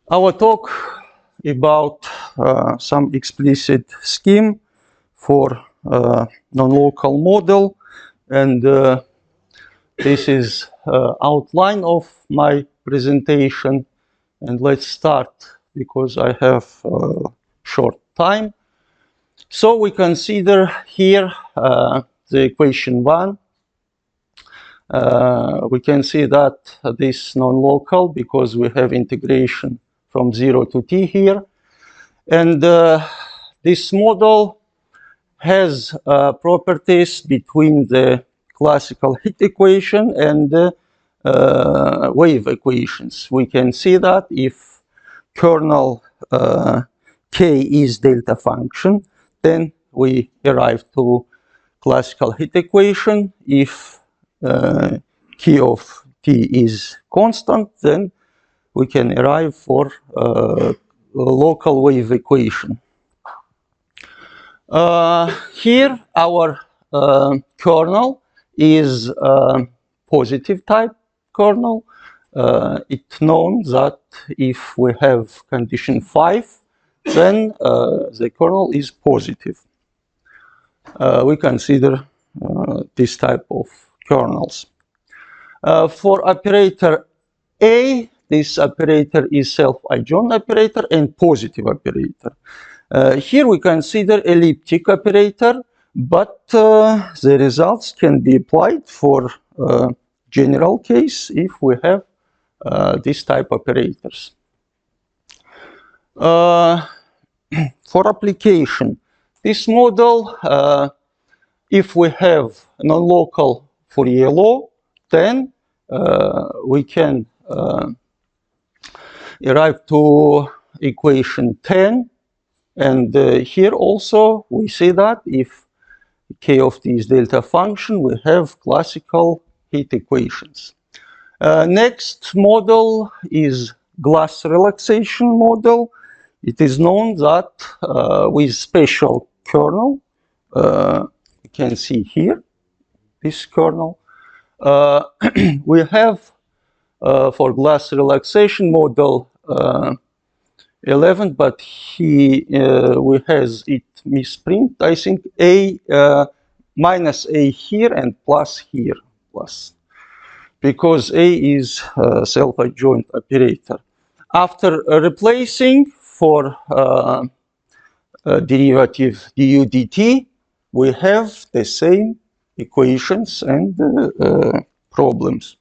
Our talk about some explicit scheme for non-local model, and this is outline of my presentation. And let's start because I have short time. So we consider here the equation 1. We can see that this non-local because we have integration from 0 to t here. And this model has properties between the classical heat equation and the wave equations. We can see that if kernel k is delta function, then we arrive to classical heat equation. If k of t is constant, then we can arrive for local wave equation. Here our kernel is positive type kernel. It's known that if we have condition 5, then the kernel is positive. We consider this type of kernels. For operator A, this operator is self-adjoint operator and positive operator. Here we consider elliptic operator, but the results can be applied for general case if we have this type operators. For application, this model, if we have non-local Fourier law, then we can arrive to equation 10. And here also we see that if k of t is delta function, we have classical heat equations. Next model is glass relaxation model. It is known that with special kernel, you can see here, this kernel, we have for glass relaxation model 11, but we has it misprint. I think a minus a here and plus here, plus, because a is self-adjoint operator. After replacing for derivative du dt, we have the same equations and problems.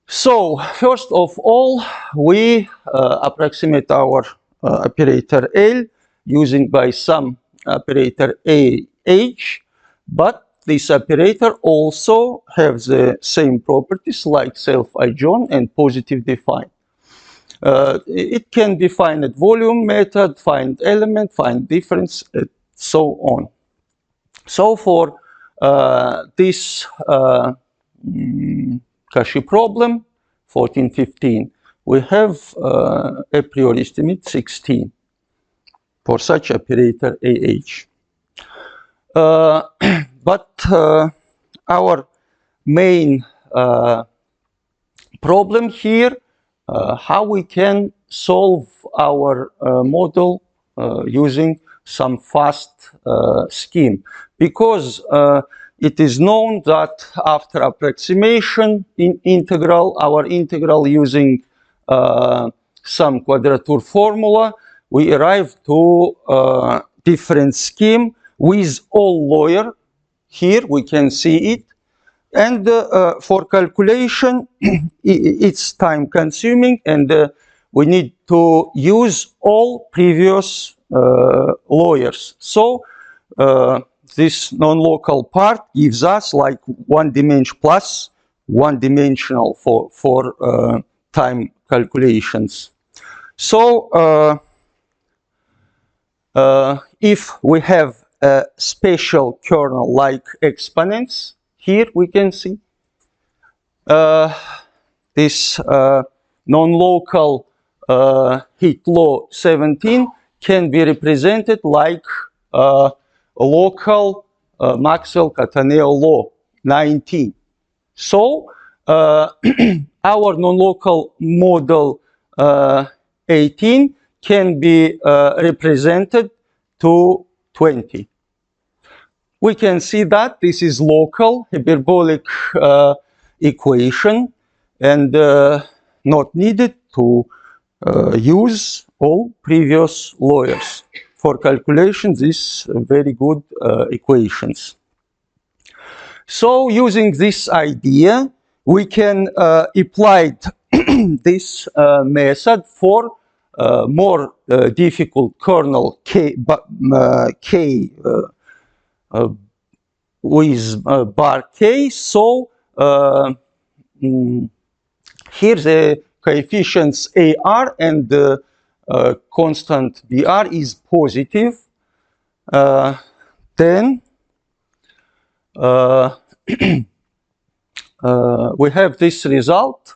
So first of all, we approximate our operator L using by some operator AH, but this operator also has the same properties like self-adjoint and positive define. It can define at volume method, find element, find difference, and so on. So for this Cauchy problem, 14-15, we have a priori estimate 16 for such operator AH. But our main problem here, how we can solve our model using some fast scheme, because it is known that after approximation in integral, our integral using some quadrature formula, we arrive to different scheme with all lawyer. Here we can see it. And for calculation, it's time consuming, and we need to use all previous lawyers. So this non-local part gives us like one dimension plus one dimensional for time calculations. So if we have a special kernel like exponents, here we can see this non-local heat law 17 can be represented like local Maxwell-Cataneo law 19. So our non-local model 18 can be represented to 20. We can see that this is local hyperbolic equation and not needed to use all previous lawyers. For calculation, these very good equations. So using this idea, we can apply this method for more difficult kernel K, with bar K. So here the coefficients AR and the constant BR is positive. Then we have this result.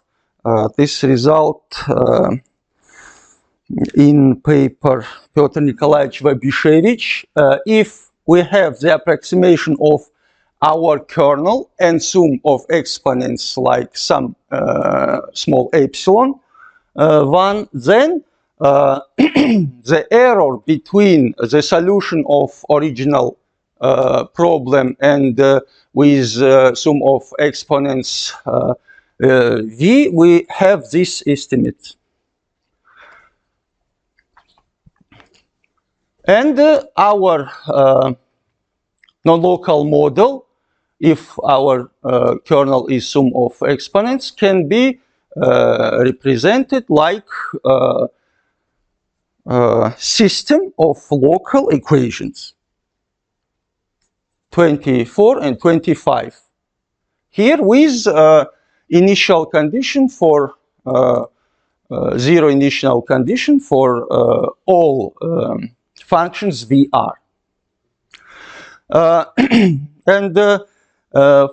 In paper Piotr Nikolaevich Vabyshevich, if we have the approximation of our kernel and sum of exponents like some small epsilon 1, then the error between the solution of original problem and with sum of exponents v, we have this estimate. And our non-local model, if our kernel is sum of exponents, can be represented like system of local equations, 24 and 25. Here with initial condition for zero initial condition for all functions VR. And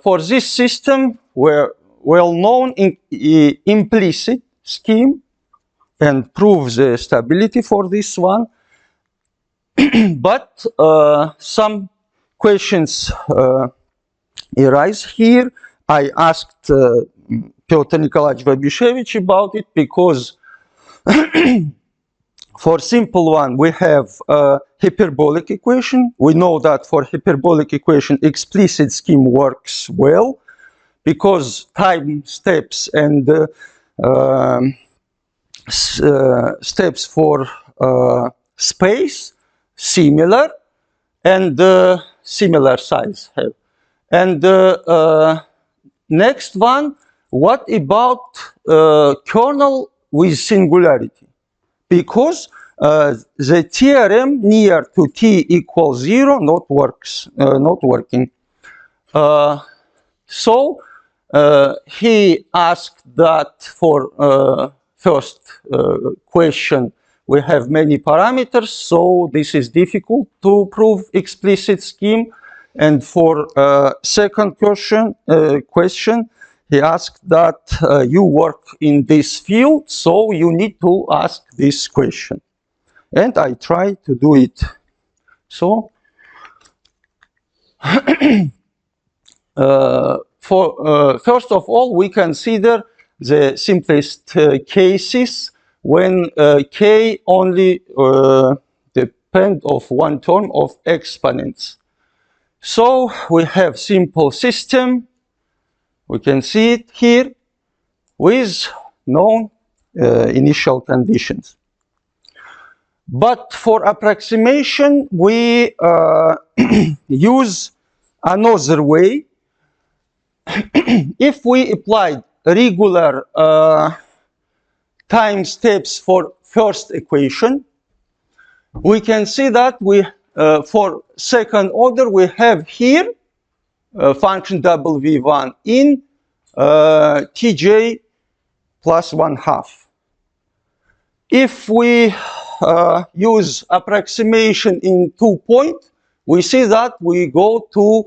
for this system, we're well-known implicit scheme and proves the stability for this one. But some questions arise here. I asked Piotr Nikolaevich Vabyshevich about it because for simple one, we have a hyperbolic equation. We know that for hyperbolic equation, explicit scheme works well because time steps and steps for space similar and similar size have. And next one, what about kernel with singularity? Because the theorem near to t equals 0 not working. So he asked that for first question we have many parameters, so this is difficult to prove explicit scheme. And for second question, he asked that you work in this field, so you need to ask this question. And I try to do it. So, first of all, we consider the simplest cases when k only depend of one term of exponents. So we have simple system. We can see it here with known initial conditions. But for approximation, we use another way. If we applied regular time steps for first equation, we can see that we for second order we have here function w1 in tj plus 1/2. If we use approximation in 2 points, we see that we go to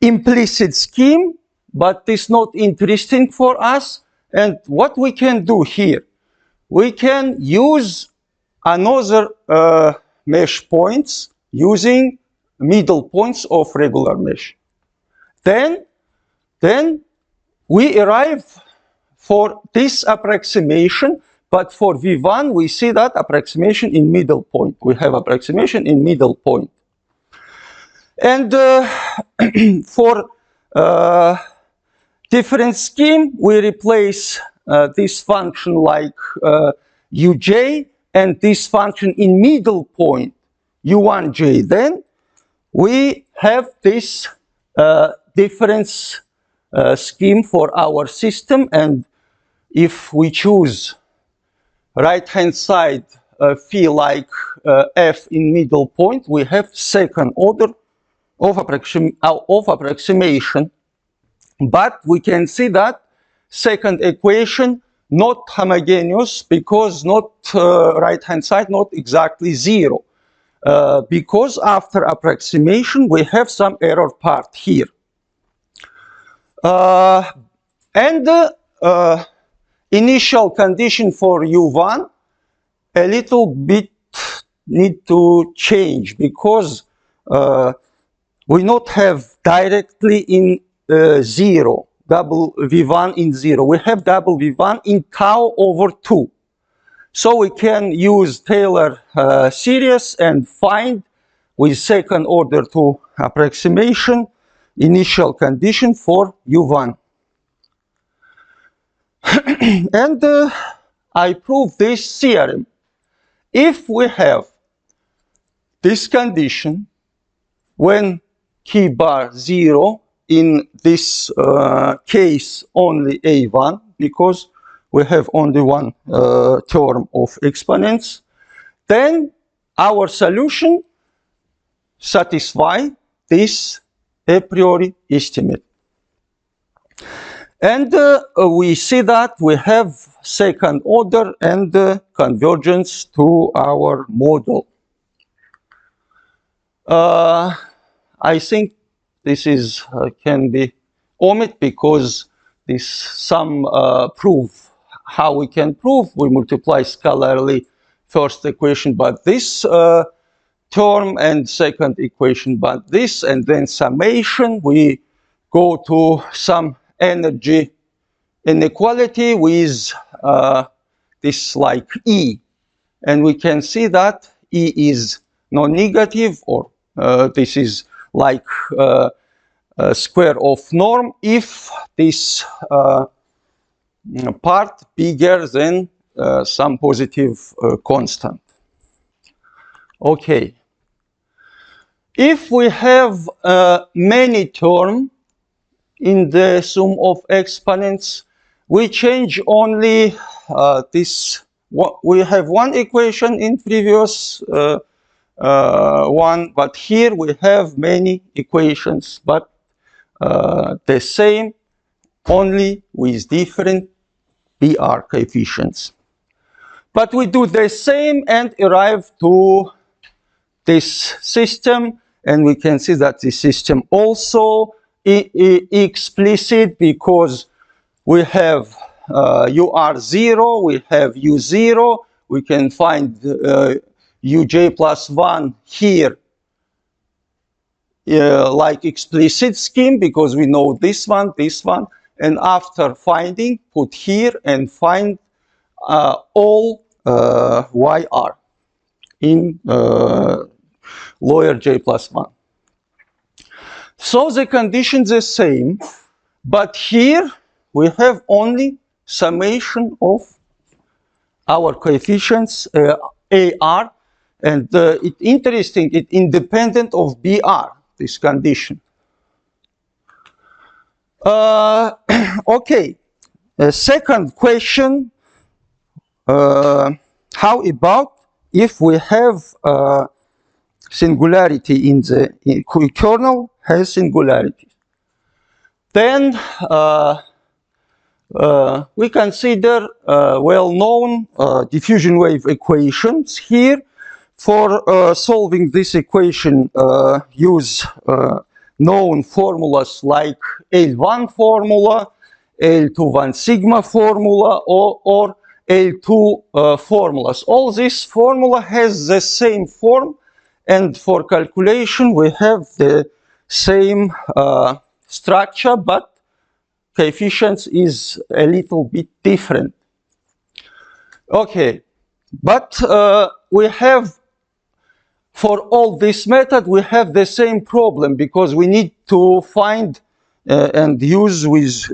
implicit scheme, but it's not interesting for us. And what we can do here, we can use another mesh points using middle points of regular mesh. Then we arrive for this approximation, but for V1 we see that approximation in middle point. We have approximation in middle point. And for different scheme, we replace this function like uj and this function in middle point u1j. Then we have this difference scheme for our system, and if we choose right hand side phi like f in middle point, we have second order of approximation. But we can see that second equation not homogeneous, because not right hand side not exactly 0, because after approximation we have some error part here. Initial condition for u1 a little bit need to change, because we not have directly in 0, double v1 in 0. We have double v1 in tau over 2. So we can use Taylor series and find with second order to approximation initial condition for u1. And I prove this theorem. If we have this condition when key bar 0, in this case only a1, because we have only one term of exponents, then our solution satisfies this a priori estimate. And we see that we have second order and convergence to our model. I think this is can be omitted, because this some proof how we can prove. We multiply scalarly first equation but this term, and second equation but this, and then summation. We go to some energy inequality with this like E, and we can see that E is non-negative, or this is like square of norm if this part bigger than some positive constant. Okay. If we have many terms in the sum of exponents, we change only this. We have one equation in previous one, but here we have many equations, but the same, only with different BR coefficients. But we do the same and arrive to this system, and we can see that the system also explicit, because we have UR0, we have U0, we can find uj plus 1 here like explicit scheme, because we know this one, and after finding, put here and find all YR in lower j plus 1. So the condition is the same, but here we have only summation of our coefficients AR, and it's interesting, it's independent of BR, this condition. Okay, second question, how about if we have singularity in the kernel has singularity? Then we consider well-known diffusion wave equations. Here, for solving this equation, use known formulas like L1 formula, L2 sigma formula, or L2 formulas. All this formula has the same form, and for calculation we have the same structure, but coefficients is a little bit different. Okay, but we have, for all this method, we have the same problem because we need to find and use with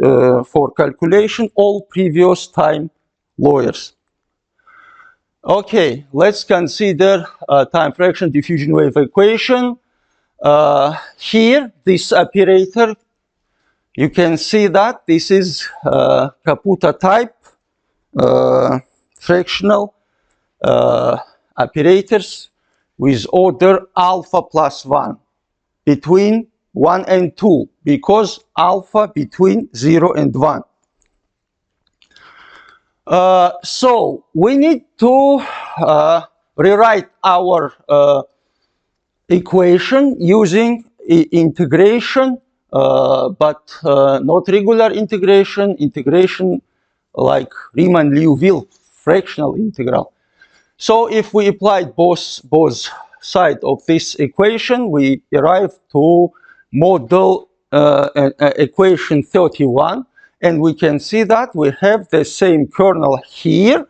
for calculation all previous time lawyers. Okay, let's consider time fraction diffusion wave equation. Here, this operator, you can see that this is Caputa type fractional operators with order alpha plus 1 between 1 and 2 because alpha between 0 and 1. So we need to rewrite our equation using integration, but not regular integration, integration like Riemann-Liouville fractional integral. So if we applied both sides of this equation, we arrive to model equation 31, and we can see that we have the same kernel here.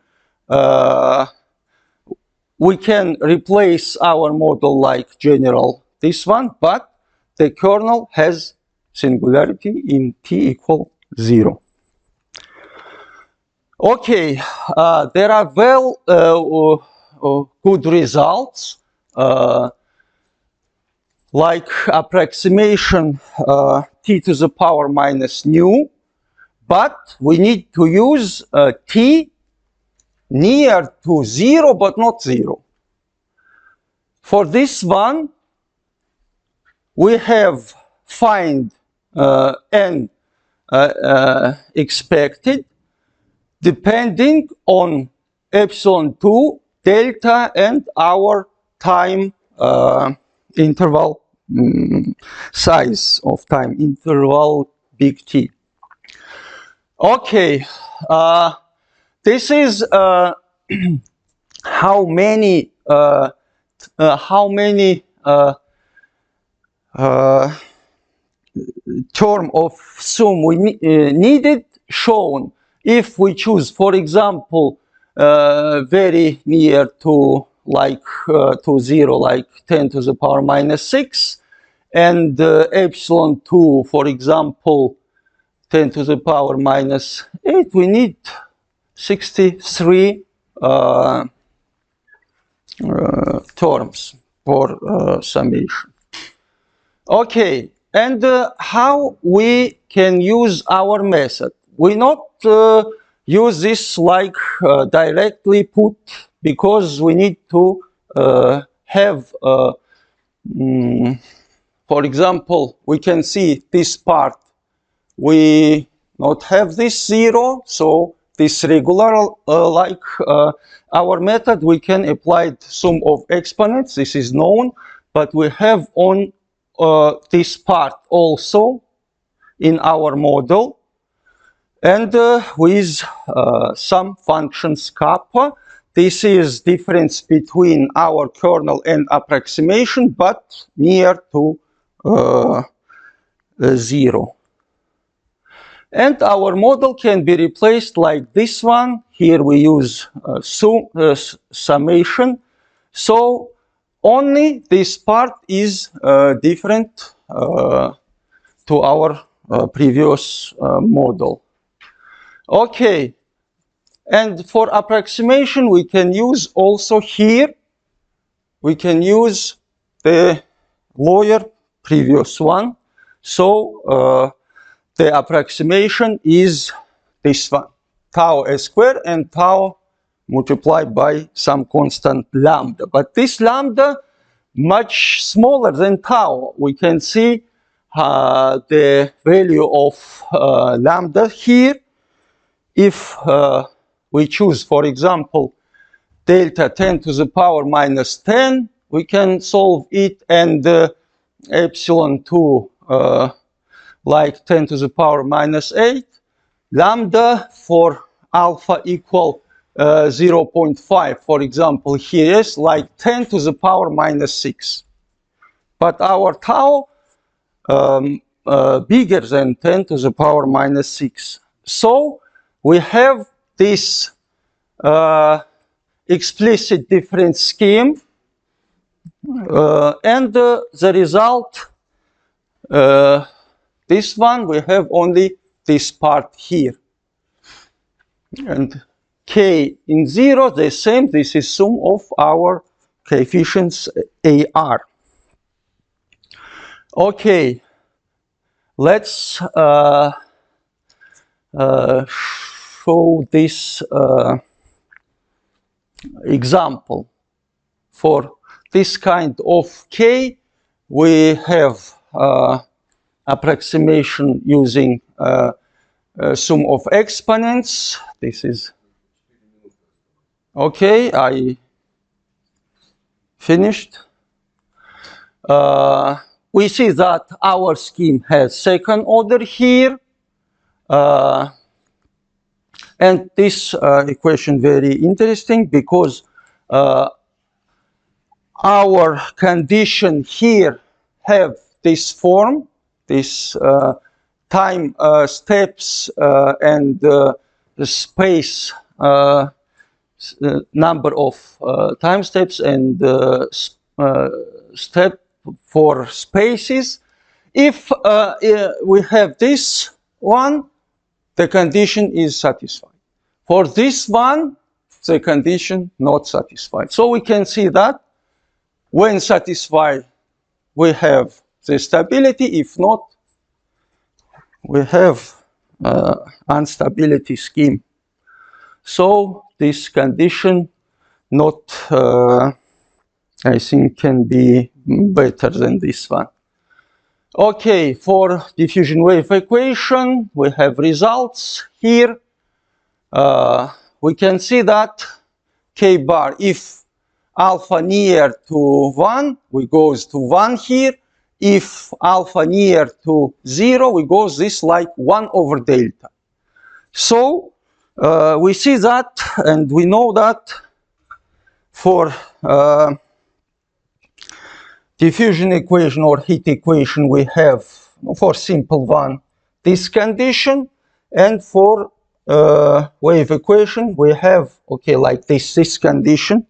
We can replace our model like general this one, but the kernel has singularity in t equal 0. Okay, there are good results, like approximation t to the power minus nu, but we need to use t near to 0 but not 0. For this one, we have find n expected depending on epsilon 2, delta, and our time interval size of time interval big T. Okay, this is how many term of sum we needed shown if we choose, for example, very near to like to 0, like 10 to the power minus 6, and epsilon 2, for example, 10 to the power minus 8, we need 63 terms for summation. Okay, and how we can use our method? We not use this like directly put, because we need to have, for example, we can see this part, we not have this 0, so this regular, like our method, we can apply sum of exponents, this is known, but we have on this part also in our model, and with some functions kappa. This is difference between our kernel and approximation, but near to 0. And our model can be replaced like this one. Here we use summation. So only this part is different to our previous model. Okay, and for approximation we can use also here, we can use the lawyer previous one. So the approximation is this one, tau s squared and tau multiplied by some constant lambda. But this lambda much smaller than tau. We can see the value of lambda here. If we choose, for example, delta 10 to the power minus 10, we can solve it, and epsilon 2 like 10 to the power minus 8. Lambda for alpha equal 0.5, for example, here is like 10 to the power minus 6. But our tau bigger than 10 to the power minus 6. So we have this explicit difference scheme, and the result, this one, we have only this part here. And k in 0, the same, this is sum of our coefficients AR. Okay, let's show this example. For this kind of k, we have approximation using sum of exponents. This is okay. I finished. We see that our scheme has second order here, and this equation very interesting because our condition here have this form, this time steps and the space number of time steps and step for spaces. If we have this one, the condition is satisfied. For this one, the condition not satisfied. So we can see that when satisfied, we have the stability. If not, we have instability scheme. So this condition not, I think, can be better than this one. Okay, for diffusion wave equation, we have results here. We can see that k bar, if alpha near to 1, we goes to 1 here. If alpha near to 0, we goes this like 1 over delta. So we see that, and we know that for diffusion equation or heat equation, we have, for simple one, this condition, and for wave equation, we have, okay, like this condition.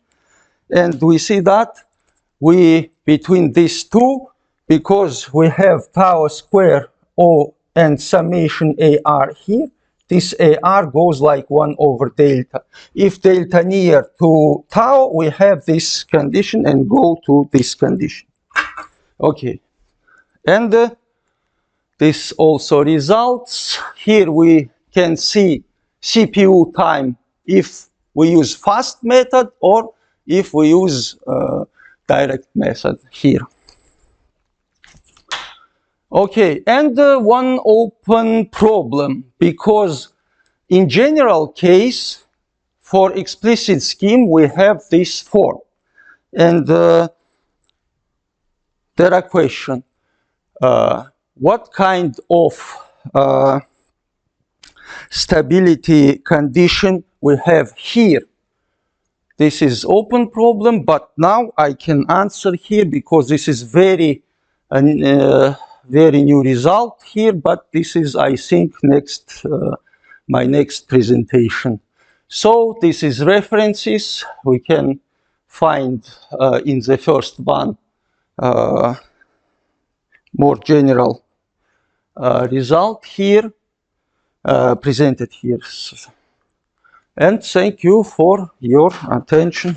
And we see that we, between these two, because we have tau square O and summation AR here, this AR goes like 1 over delta. If delta near to tau, we have this condition and go to this condition. Okay, and this also results. Here we can see CPU time if we use fast method or if we use direct method here. Okay, and one open problem, because in general case, for explicit scheme, we have this form. And there are questions. What kind of stability condition we have here? This is open problem, but now I can answer here because this is very new result here, but this is, I think, next my next presentation. So this is references. We can find in the first one more general result here, presented here. And thank you for your attention.